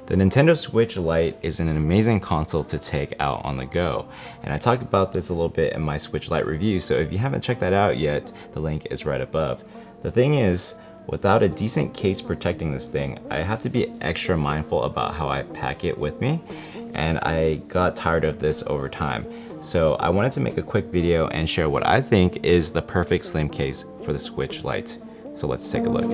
The Nintendo Switch Lite is an amazing console to take out on the go, and I talked about this a little bit in my Switch Lite review, so if you haven't checked that out yet, the link is right above. The thing is, without a decent case protecting this thing, I have to be extra mindful about how I pack it with me, and I got tired of this over time. So I wanted to make a quick video and share what I think is the perfect slim case for the Switch Lite. So let's take a look.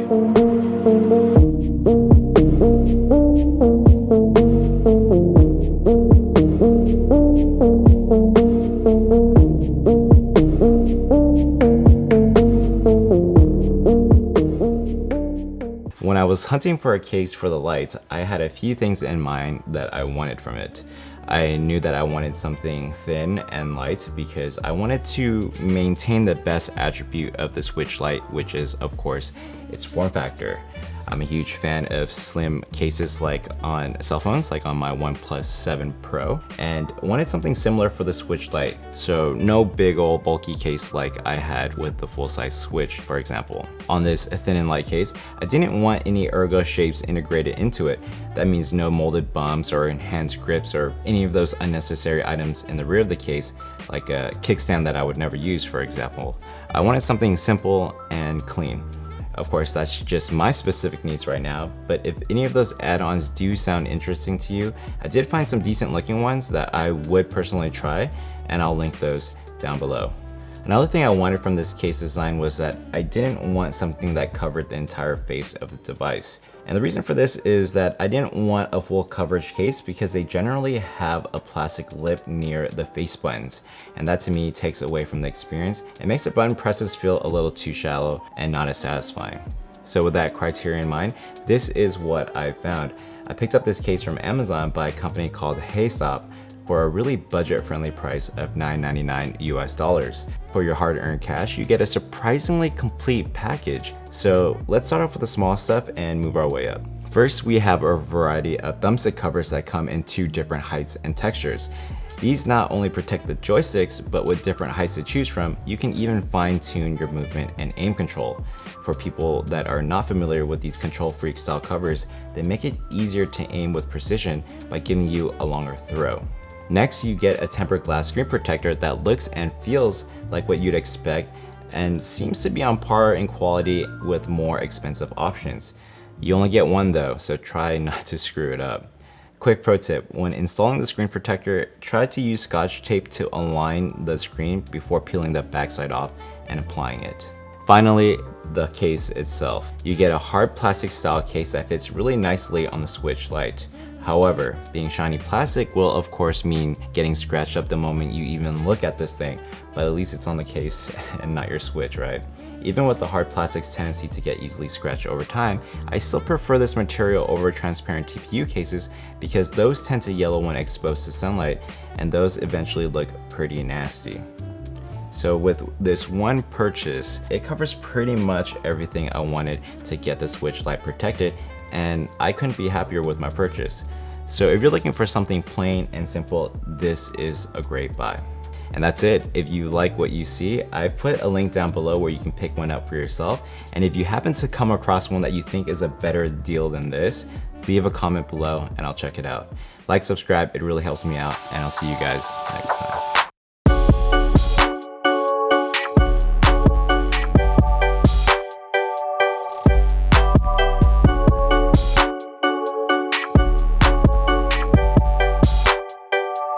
When I was hunting for a case for the Lite, I had a few things in mind that I wanted from it. I knew that I wanted something thin and light because I wanted to maintain the best attribute of the Switch Lite, which is, of course, its form factor. I'm a huge fan of slim cases like on cell phones, like on my OnePlus 7 Pro, and wanted something similar for the Switch Lite. So no big old bulky case like I had with the full-size Switch, for example. On this thin and light case, I didn't want any ergo shapes integrated into it. That means no molded bumps or enhanced grips or any of those unnecessary items in the rear of the case, like a kickstand that I would never use, for example. I wanted something simple and clean. Of course, that's just my specific needs right now, but if any of those add-ons do sound interesting to you, I did find some decent looking ones that I would personally try, and I'll link those down below. Another thing I wanted from this case design was that I didn't want something that covered the entire face of the device. And the reason for this is that I didn't want a full coverage case because they generally have a plastic lip near the face buttons, and that to me takes away from the experience. It makes the button presses feel a little too shallow and not as satisfying. So with that criteria in mind, this is what I found. I picked up this case from Amazon by a company called Haystop for a really budget-friendly price of $9.99 US. For your hard-earned cash, you get a surprisingly complete package. So let's start off with the small stuff and move our way up. First, we have a variety of thumbstick covers that come in 2 different heights and textures. These not only protect the joysticks, but with different heights to choose from, you can even fine-tune your movement and aim control. For people that are not familiar with these control freak style covers, they make it easier to aim with precision by giving you a longer throw. Next, you get a tempered glass screen protector that looks and feels like what you'd expect and seems to be on par in quality with more expensive options. You only get one though, so try not to screw it up. Quick pro tip, when installing the screen protector, try to use Scotch tape to align the screen before peeling the backside off and applying it. Finally, the case itself. You get a hard plastic style case that fits really nicely on the Switch Lite. However, being shiny plastic will of course mean getting scratched up the moment you even look at this thing, but at least it's on the case and not your Switch, right? Even with the hard plastic's tendency to get easily scratched over time, I still prefer this material over transparent TPU cases because those tend to yellow when exposed to sunlight, and those eventually look pretty nasty. So with this one purchase, it covers pretty much everything I wanted to get the Switch Lite protected, and I couldn't be happier with my purchase. So if you're looking for something plain and simple, this is a great buy. And that's it. If you like what you see, I've put a link down below where you can pick one up for yourself. And if you happen to come across one that you think is a better deal than this, leave a comment below and I'll check it out. Like, subscribe, it really helps me out, and I'll see you guys next time.